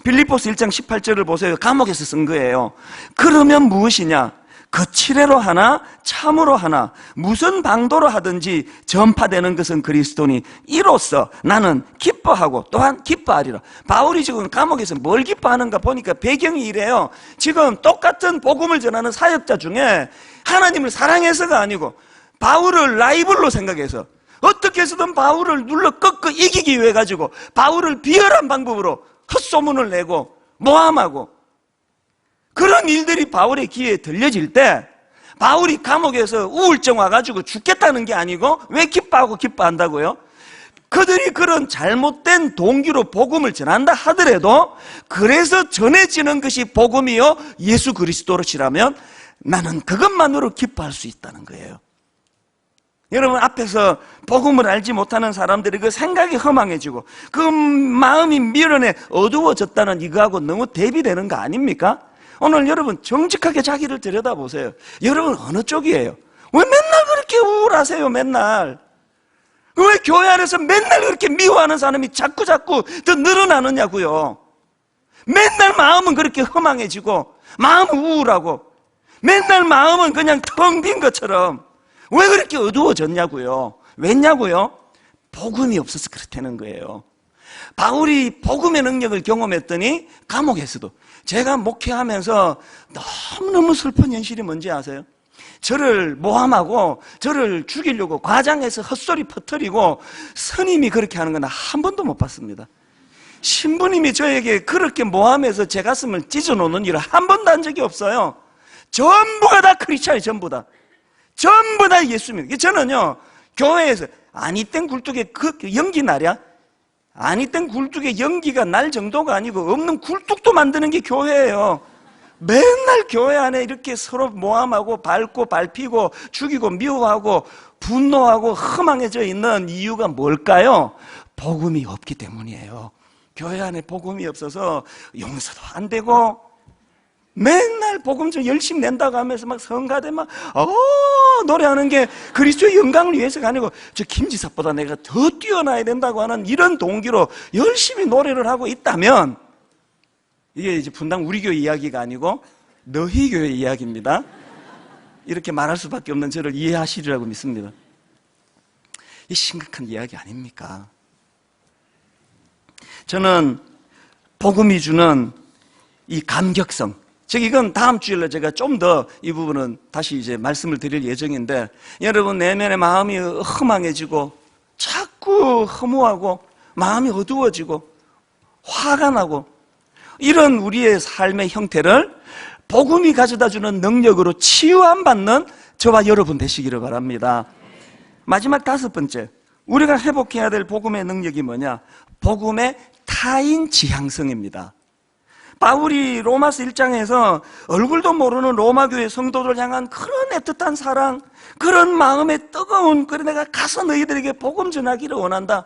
빌립보서 1장 18절을 보세요. 감옥에서 쓴 거예요. 그러면 무엇이냐? 거칠애로 하나 참으로 하나 무슨 방도로 하든지 전파되는 것은 그리스도니 이로써 나는 기뻐하고 또한 기뻐하리라. 바울이 지금 감옥에서 뭘 기뻐하는가 보니까 배경이 이래요. 지금 똑같은 복음을 전하는 사역자 중에 하나님을 사랑해서가 아니고 바울을 라이벌로 생각해서 어떻게 해서든 바울을 눌러 꺾어 이기기 위해 가지고 바울을 비열한 방법으로 헛소문을 내고 모함하고 그런 일들이 바울의 귀에 들려질 때 바울이 감옥에서 우울증 와가지고 죽겠다는 게 아니고 왜 기뻐하고 기뻐한다고요? 그들이 그런 잘못된 동기로 복음을 전한다 하더라도 그래서 전해지는 것이 복음이요 예수 그리스도로시라면 나는 그것만으로 기뻐할 수 있다는 거예요. 여러분 앞에서 복음을 알지 못하는 사람들이 그 생각이 허망해지고 그 마음이 미련에 어두워졌다는 이거하고 너무 대비되는 거 아닙니까? 오늘 여러분 정직하게 자기를 들여다보세요. 여러분 어느 쪽이에요? 왜 맨날 그렇게 우울하세요? 맨날 왜 교회 안에서 맨날 그렇게 미워하는 사람이 자꾸 더 늘어나느냐고요. 맨날 마음은 그렇게 허망해지고 마음은 우울하고 맨날 마음은 그냥 텅 빈 것처럼 왜 그렇게 어두워졌냐고요. 왜냐고요? 복음이 없어서 그렇다는 거예요. 바울이 복음의 능력을 경험했더니 감옥에서도 제가 목회하면서 너무너무 슬픈 현실이 뭔지 아세요? 저를 모함하고 저를 죽이려고 과장해서 헛소리 퍼뜨리고 스님이 그렇게 하는 건 한 번도 못 봤습니다. 신부님이 저에게 그렇게 모함해서 제 가슴을 찢어놓는 일을 한 번도 한 적이 없어요. 전부가 다 크리스찬이 전부 다 예수 믿어요. 저는요 교회에서 아니땡 굴뚝에 그 연기 나랴? 아니땡 굴뚝에 연기가 날 정도가 아니고 없는 굴뚝도 만드는 게 교회예요. 맨날 교회 안에 이렇게 서로 모함하고 밟고 밟히고 죽이고 미워하고 분노하고 허망해져 있는 이유가 뭘까요? 복음이 없기 때문이에요. 교회 안에 복음이 없어서 용서도 안 되고 맨날 복음 좀 열심히 낸다고 하면서 막 성가대 막 노래하는 게 그리스도의 영광을 위해서가 아니고 저 김지사보다 내가 더 뛰어나야 된다고 하는 이런 동기로 열심히 노래를 하고 있다면 이게 이제 분당 우리 교회 이야기가 아니고 너희 교회 이야기입니다. 이렇게 말할 수밖에 없는 저를 이해하시리라고 믿습니다. 이 심각한 이야기 아닙니까? 저는 복음이 주는 이 감격성, 즉 이건 다음 주일에 제가 좀 더 이 부분은 다시 이제 말씀을 드릴 예정인데 여러분 내면의 마음이 허망해지고 자꾸 허무하고 마음이 어두워지고 화가 나고 이런 우리의 삶의 형태를 복음이 가져다주는 능력으로 치유함 받는 저와 여러분 되시기를 바랍니다. 마지막 5번째, 우리가 회복해야 될 복음의 능력이 뭐냐? 복음의 타인 지향성입니다. 바울이 로마서 1장에서 얼굴도 모르는 로마교회 성도들 향한 그런 애틋한 사랑, 그런 마음의 뜨거운, 그래 내가 가서 너희들에게 복음 전하기를 원한다,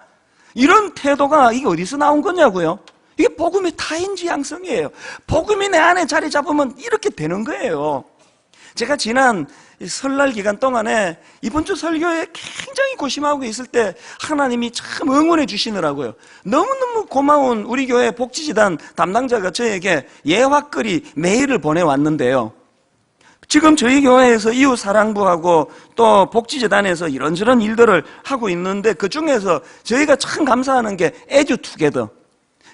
이런 태도가 이게 어디서 나온 거냐고요? 이게 복음의 타인 지향성이에요. 복음이 내 안에 자리 잡으면 이렇게 되는 거예요. 제가 지난 설날 기간 동안에 이번 주 설교에 굉장히 고심하고 있을 때 하나님이 참 응원해 주시느라고요. 너무너무 고마운 우리 교회 복지재단 담당자가 저에게 예화거리 메일을 보내왔는데요. 지금 저희 교회에서 이웃사랑부하고 또 복지재단에서 이런저런 일들을 하고 있는데 그 중에서 저희가 참 감사하는 게 에듀투게더,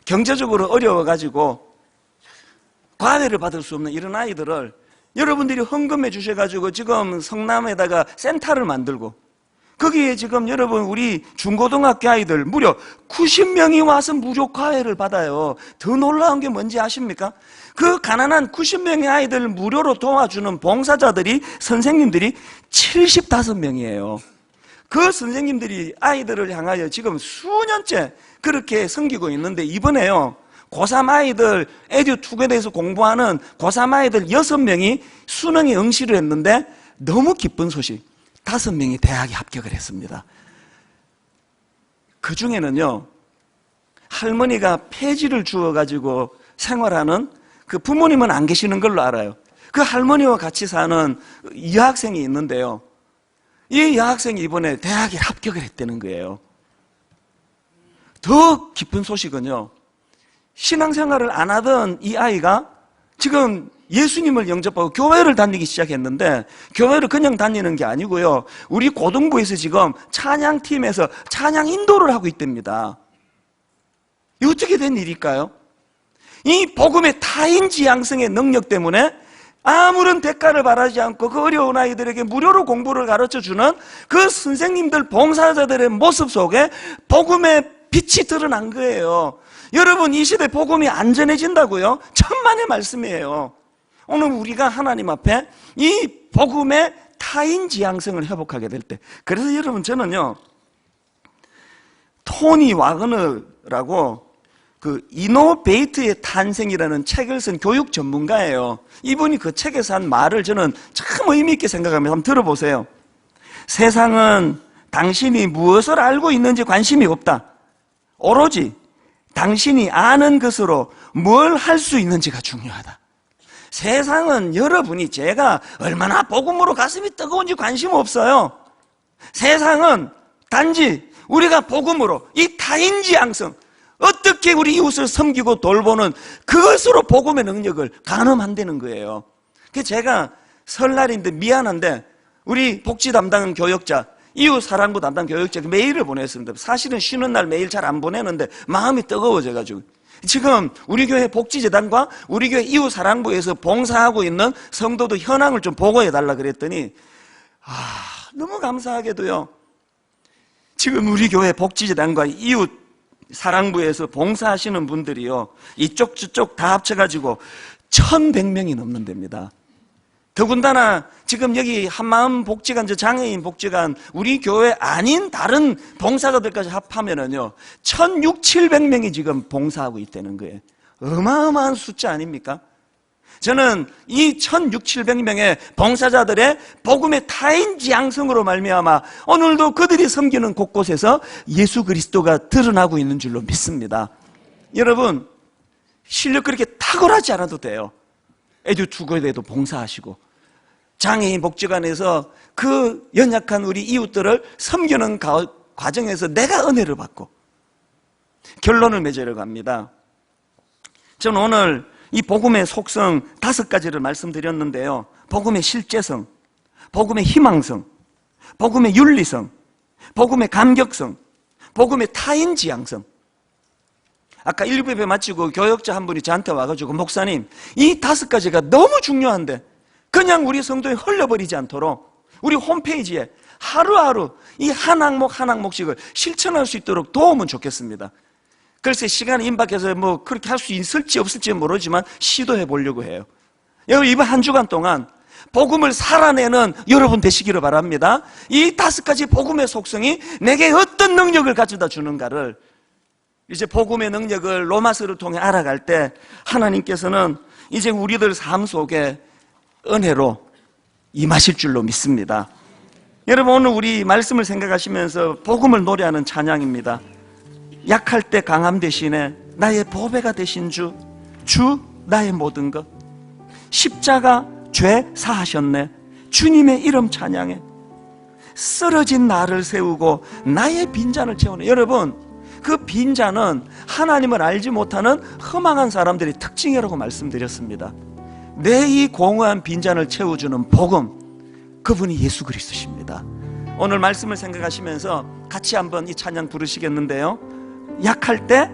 경제적으로 어려워가지고 과외를 받을 수 없는 이런 아이들을 여러분들이 헌금해 주셔가지고 지금 성남에다가 센터를 만들고 거기에 지금 여러분 우리 중고등학교 아이들 무려 90명이 와서 무료 과외를 받아요. 더 놀라운 게 뭔지 아십니까? 그 가난한 90명의 아이들 무료로 도와주는 봉사자들이, 선생님들이 75명이에요. 그 선생님들이 아이들을 향하여 지금 수년째 그렇게 섬기고 있는데 이번에요, 고3 아이들 에듀투게더에서 공부하는 고3 아이들 6명이 수능에 응시를 했는데 너무 기쁜 소식, 5명이 대학에 합격을 했습니다. 그 중에는요, 할머니가 폐지를 주어가지고 생활하는 그 부모님은 안 계시는 걸로 알아요. 그 할머니와 같이 사는 여학생이 있는데요, 이 여학생이 이번에 대학에 합격을 했다는 거예요. 더 기쁜 소식은요, 신앙생활을 안 하던 이 아이가 지금 예수님을 영접하고 교회를 다니기 시작했는데, 교회를 그냥 다니는 게 아니고요, 우리 고등부에서 지금 찬양팀에서 찬양 인도를 하고 있답니다. 이 어떻게 된 일일까요? 이 복음의 타인지 양성의 능력 때문에 아무런 대가를 바라지 않고 그 어려운 아이들에게 무료로 공부를 가르쳐주는 그 선생님들, 봉사자들의 모습 속에 복음의 빛이 드러난 거예요. 여러분, 이 시대 복음이 안전해진다고요? 천만의 말씀이에요. 오늘 우리가 하나님 앞에 이 복음의 타인지 양성을 회복하게 될 때, 그래서 여러분, 저는요, 토니 와그너라고 그 이노베이트의 탄생이라는 책을 쓴 교육 전문가예요. 이분이 그 책에서 한 말을 저는 참 의미 있게 생각합니다. 한번 들어보세요. 세상은 당신이 무엇을 알고 있는지 관심이 없다. 오로지 당신이 아는 것으로 뭘 할 수 있는지가 중요하다. 세상은 여러분이, 제가 얼마나 복음으로 가슴이 뜨거운지 관심 없어요. 세상은 단지 우리가 복음으로 이 타인지 양성, 어떻게 우리 이웃을 섬기고 돌보는 그것으로 복음의 능력을 가늠한다는 거예요. 그래서 제가 설날인데 미안한데 우리 복지 담당 교역자, 이웃 사랑부 담당 교역자 메일을 보냈습니다. 사실은 쉬는 날 메일 잘 안 보내는데 마음이 뜨거워져가지고, 지금 우리 교회 복지재단과 우리 교회 이웃 사랑부에서 봉사하고 있는 성도들 현황을 좀 보고해달라 그랬더니, 너무 감사하게도요, 지금 우리 교회 복지재단과 이웃 사랑부에서 봉사하시는 분들이요, 이쪽 저쪽 다 합쳐가지고 1,100명이 넘는답니다. 더군다나 지금 여기 한마음 복지관, 저 장애인 복지관, 우리 교회 아닌 다른 봉사자들까지 합하면은요 1,600~1,700명이 지금 봉사하고 있다는 거예요. 어마어마한 숫자 아닙니까? 저는 이 1,600~1,700명의 봉사자들의 복음의 타인지 양성으로 말미암아 오늘도 그들이 섬기는 곳곳에서 예수 그리스도가 드러나고 있는 줄로 믿습니다. 여러분, 실력 그렇게 탁월하지 않아도 돼요. 에듀투거에도 봉사하시고 장애인 복지관에서 그 연약한 우리 이웃들을 섬기는 과정에서 내가 은혜를 받고, 결론을 맺으려고 합니다. 저는 오늘 이 복음의 속성 5가지를 말씀드렸는데요, 복음의 실제성, 복음의 희망성, 복음의 윤리성, 복음의 감격성, 복음의 타인지향성. 아까 1부에 마치고 교역자 한 분이 저한테 와가지고, 목사님, 이 5가지가 너무 중요한데 그냥 우리 성도에 흘려버리지 않도록 우리 홈페이지에 하루하루 이 한 항목 한 항목씩을 실천할 수 있도록 도우면 좋겠습니다. 글쎄, 시간이 임박해서 뭐 그렇게 할 수 있을지 없을지 모르지만 시도해 보려고 해요. 여러분, 이번 한 주간 동안 복음을 살아내는 여러분 되시기를 바랍니다. 이 5가지 복음의 속성이 내게 어떤 능력을 가져다 주는가를, 이제 복음의 능력을 로마서를 통해 알아갈 때 하나님께서는 이제 우리들 삶 속에 은혜로 임하실 줄로 믿습니다. 여러분, 오늘 우리 말씀을 생각하시면서 복음을 노래하는 찬양입니다. 약할 때 강함 대신에 나의 보배가 되신 주, 주 나의 모든 것. 십자가 죄 사하셨네, 주님의 이름 찬양해. 쓰러진 나를 세우고 나의 빈잔을 채우네. 여러분, 그 빈잔은 하나님을 알지 못하는 허망한 사람들의 특징이라고 말씀드렸습니다. 내 이 공허한 빈잔을 채워주는 복음, 그분이 예수 그리스도십니다. 오늘 말씀을 생각하시면서 같이 한번 이 찬양 부르시겠는데요, 약할 때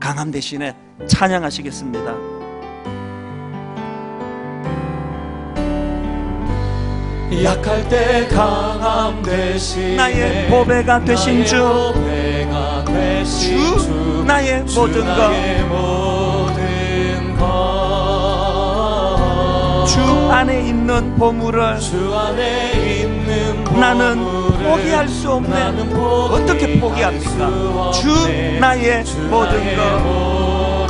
강함 대신에 찬양하시겠습니다. 약할 때 강함 대신에 나의 보배가 되신 주, 주 나의 모든 것, 주 안에 있는 보물을 나는 포기할 수 없네. 어떻게 포기합니까? 주 나의 모든 것.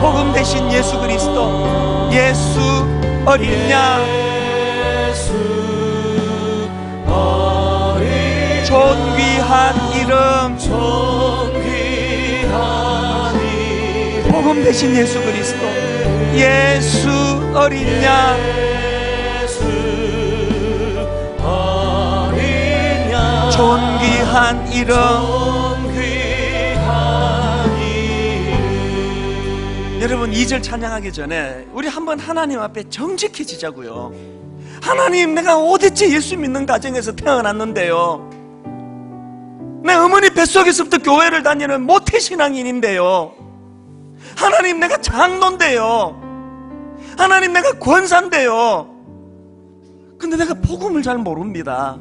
복음 대신 예수 그리스도, 예수 어린 양, 존귀한 이름, 복음 대신 예수 그리스도, 예수 어린 양, 존귀한 이름. 여러분 2절 찬양하기 전에 우리 한번 하나님 앞에 정직해지자고요. 하나님, 내가 어디째 예수 믿는 가정에서 태어났는데요, 내 어머니 뱃속에서부터 교회를 다니는 모태신앙인인데요, 하나님 내가 장로인데요, 하나님 내가 권사인데요, 근데 내가 복음을 잘 모릅니다.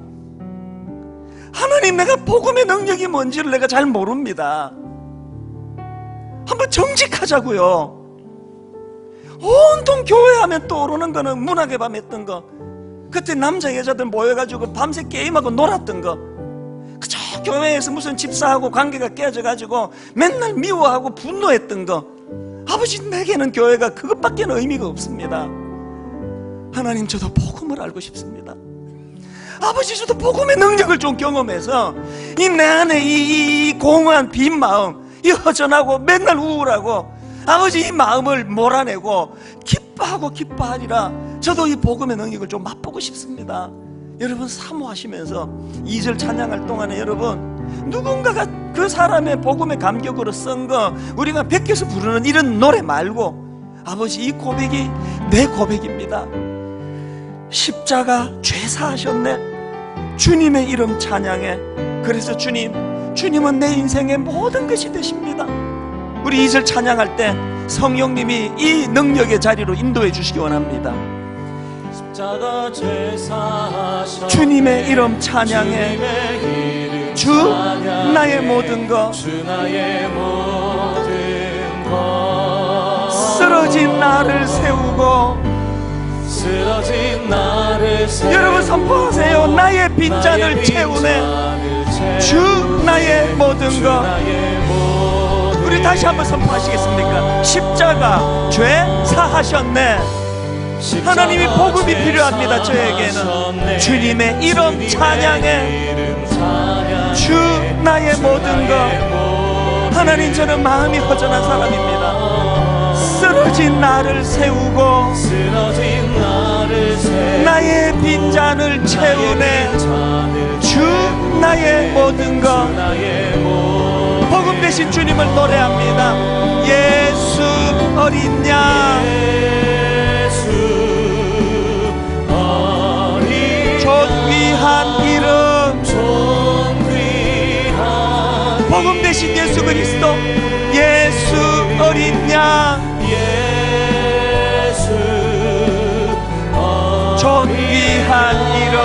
하나님, 내가 복음의 능력이 뭔지를 내가 잘 모릅니다. 한번 정직하자고요. 온통 교회 하면 떠오르는 거는 문학의 밤 했던 거, 그때 남자 여자들 모여가지고 밤새 게임하고 놀았던 거, 그저 교회에서 무슨 집사하고 관계가 깨져가지고 맨날 미워하고 분노했던 거. 아버지, 내게는 교회가 그것밖에 의미가 없습니다. 하나님, 저도 복음을 알고 싶습니다. 아버지, 저도 복음의 능력을 좀 경험해서 이 내 안에 이 공허한 빈 마음, 이 허전하고 맨날 우울하고, 아버지 이 마음을 몰아내고 기뻐하리라. 저도 이 복음의 능력을 좀 맛보고 싶습니다. 여러분 사모하시면서 2절 찬양할 동안에 여러분, 누군가가 그 사람의 복음의 감격으로 쓴 거 우리가 베껴서 부르는 이런 노래 말고, 아버지 이 고백이 내 고백입니다. 십자가 죄사하셨네, 주님의 이름 찬양해. 그래서 주님은 내 인생의 모든 것이 되십니다. 우리 2절 찬양할 때 성령님이 이 능력의 자리로 인도해 주시기 원합니다. 십자가 죄사하셨네, 주님의 이름 찬양해. 주 나의 모든 것, 주 나의 모든 것, 쓰러진 나를 세우고. 쓰러진 나를 세우고, 여러분 선포하세요. 나의 빈잔을 채우네. 주 나의 모든 것. 우리 다시 한번 선포하시겠습니까? 십자가 죄 사하셨네. 하나님이 복음이 필요합니다. 저에게는 주님의 이름 찬양해. 주 나의 모든 것. 하나님, 저는 마음이 허전한 사람입니다. 쓰러진 나를 세우고 나의 빈잔을 채우네. 주 나의 모든 것. 복음 되신 주님을 노래합니다. 예수 어린 양, 존귀한 이름, 복음 되신 예수 그리스도, 예수 어린 양, 존귀한 이름.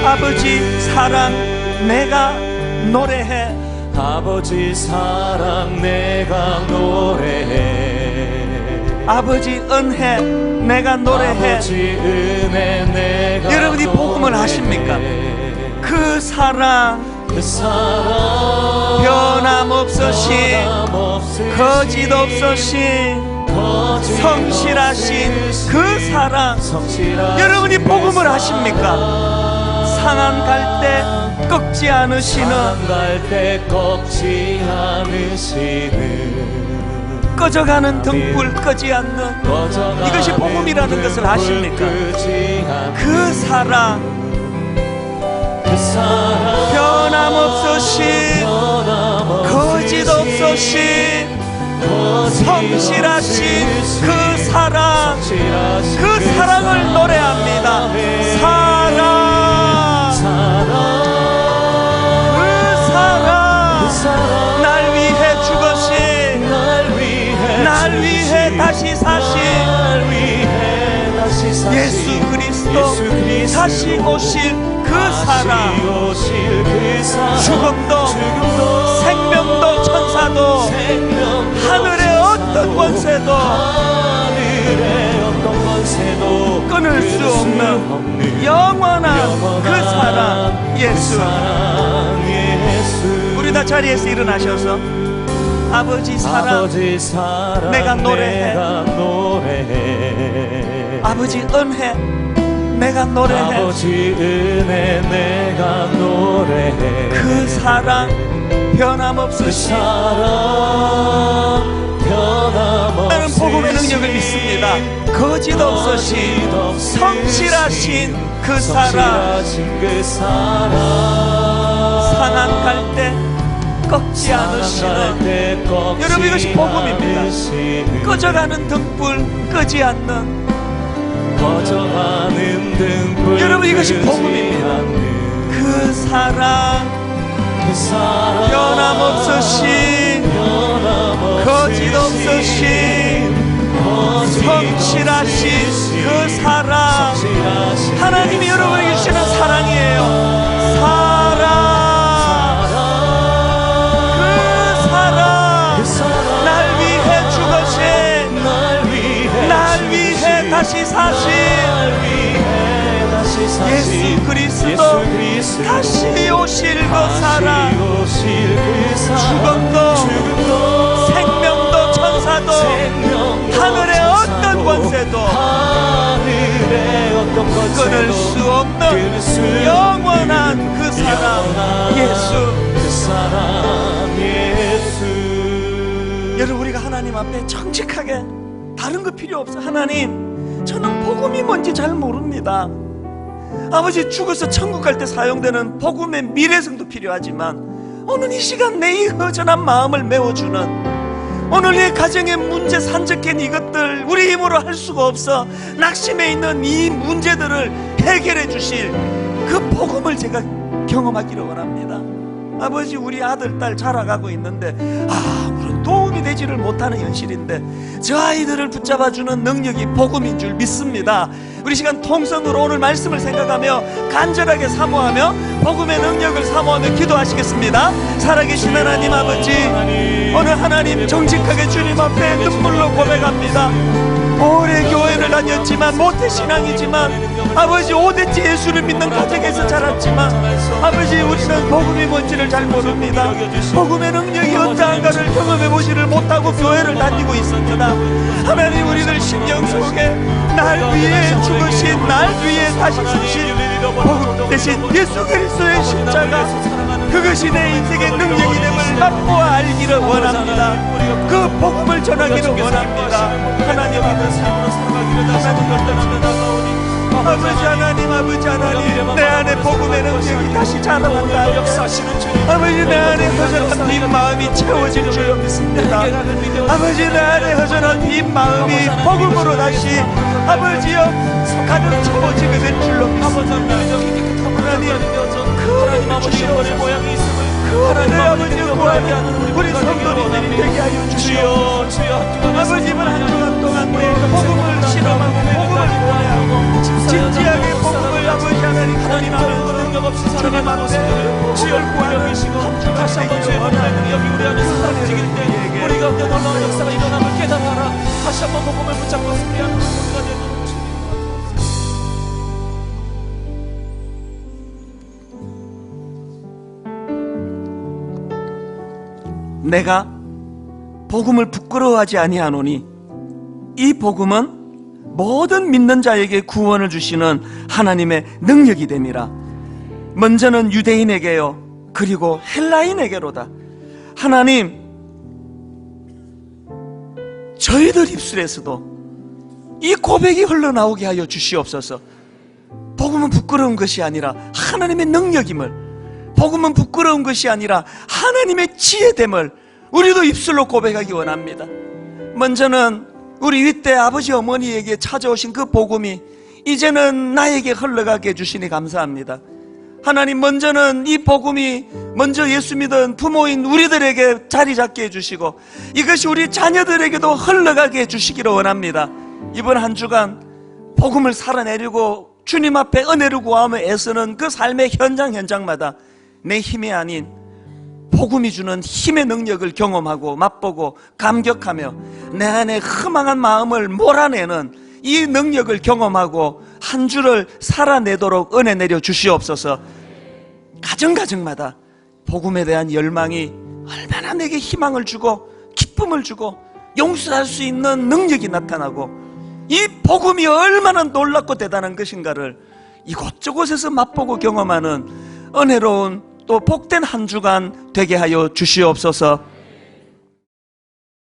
아버지 사랑 내가 노래해. 아버지 사랑 내가 노래해. 아버지 은혜 내가 노래해. 아버지 은혜 내가 여러분이 복음을 아십니까? 그 사랑 변함없으신, 거짓 없으신, 성실하신 그 사랑. 여러분이 복음을 아십니까? 상한 갈 때 꺾지 않으시는, 꺼져가는 등불 끄지 않는, 이것이 복음이라는 것을 아십니까? 그 사랑 변함없으신, 거짓 없으신, 성실하신 그 사랑, 그 사랑을 노래합니다. 사랑, 그 사랑, 날 위해 죽으신, 날 위해 다시 사신 예수 그리스도, 다시 오실 그 사랑. 죽음도 생명도 천사도 하늘의 어떤 권세도 끊을 수 없는 영원한 그 사랑, 예수. 우리 다 자리에서 일어나셔서 아버지 사랑 내가 노래해. 아버지 은혜 내가 노래해. 아버지 은혜 내가 노래해. 그 사랑 변함없으신, 나는 복음의 능력을 믿습니다. 거짓 없으신, 성실하신 그 사랑. 상한 갈 때 꺾지 않으시는, 여러분 이것이 복음입니다. 꺼져가는 등불 끄지 않는, 꺼져가는 등불 여러분 이것이 복음입니다. 그 사랑 변함없으신, 거짓 없으신, 성실하신 그 사랑, 하나님이 여러분에게 주시는 사랑이에요. 사랑, 그 사랑, 날 위해 죽으신, 날 위해 다시 사신 예수 그리스도, 다시 오실 그 사랑, 죽음도 생명도 천사도 하늘의 어떤 권세도 끊을 수 없는 영원한 그 사랑, 예수. 여러분 우리가 하나님 앞에 정직하게, 다른 거 필요 없어. 하나님, 저는 복음이 뭔지 잘 모릅니다. 아버지, 죽어서 천국 갈 때 사용되는 복음의 미래성도 필요하지만 오늘 이 시간 내 이 허전한 마음을 메워주는, 오늘 내 가정의 문제, 산적한 이것들 우리 힘으로 할 수가 없어 낙심해 있는 이 문제들을 해결해 주실 그 복음을 제가 경험하기를 원합니다. 아버지, 우리 아들, 딸 자라가고 있는데 아무런 도움이 되지를 못하는 현실인데 저 아이들을 붙잡아주는 능력이 복음인 줄 믿습니다. 우리 시간 통성으로 오늘 말씀을 생각하며 간절하게 사모하며 복음의 능력을 사모하며 기도하시겠습니다. 살아계신 하나님 아버지, 오늘 하나님 정직하게 주님 앞에 눈물로 고백합니다. 오래 교회를 다녔지만 모태신앙이지만 아버지, 오대째 예수를 믿는 가정에서 자랐지만 아버지, 우리는 복음이 뭔지를 잘 모릅니다. 복음의 능력이 어떠한가를 경험해 보지를 못하고 교회를 다니고 있습니다. 하나님, 우리들 심령 속에 날 위해 죽으신, 날 위해 다시 서신 복음 대신 예수 그리스도의 십자가, 그것이 내 인생의 능력이 됨을 맛보아 알기를 원합니다. 그 복음을 전하기를 원합니다. 하나님, 아버지 하나님, 아버지 하나님, 내 안에 복음의 능력이 다시 자라난다. 아버지, 내 안에 허전한 빈 마음이 채워질 줄 믿습니다. 아버지, 내 안에 허전한 빈 마음이 복음으로 다시 아버지여 가득 채워지게 될 줄로 믿습니다. 하나님, 그 하나님 주시는 모양이 있음을 그 하나님 아버지여 구하는 우리 성도님들이 되게 하여 주시오. 아버지는 한 주간 동안 복음을 실험하고 복음을 보내하고 진지하게 복음을 아버지 하나님 앞에 주님 앞에 주를 구하는 한 주간 다시 한번 주의 하나님 여기 우리 안에 사랑 움직일 때 우리 가운데 놀라운 역사가 일어남을 깨달아라. 다시 한번 복음을 붙잡고 승리하는 우리가 되도록 내가 복음을 부끄러워하지 아니하노니 이 복음은 모든 믿는 자에게 구원을 주시는 하나님의 능력이 됨이라. 먼저는 유대인에게요 그리고 헬라인에게로다. 하나님, 저희들 입술에서도 이 고백이 흘러나오게 하여 주시옵소서. 복음은 부끄러운 것이 아니라 하나님의 능력임을, 복음은 부끄러운 것이 아니라 하나님의 지혜됨을 우리도 입술로 고백하기 원합니다. 먼저는 우리 윗대 아버지 어머니에게 찾아오신 그 복음이 이제는 나에게 흘러가게 해주시니 감사합니다. 하나님, 먼저는 이 복음이 먼저 예수 믿은 부모인 우리들에게 자리 잡게 해주시고 이것이 우리 자녀들에게도 흘러가게 해주시기를 원합니다. 이번 한 주간 복음을 살아내려고 주님 앞에 은혜를 구하며 애쓰는 그 삶의 현장마다 내 힘이 아닌 복음이 주는 힘의 능력을 경험하고 맛보고 감격하며 내 안에 허망한 마음을 몰아내는 이 능력을 경험하고 한 주를 살아내도록 은혜 내려 주시옵소서. 가정마다 복음에 대한 열망이 얼마나 내게 희망을 주고 기쁨을 주고 용서할 수 있는 능력이 나타나고 이 복음이 얼마나 놀랍고 대단한 것인가를 이곳저곳에서 맛보고 경험하는 은혜로운 또 복된 한 주간 되게 하여 주시옵소서.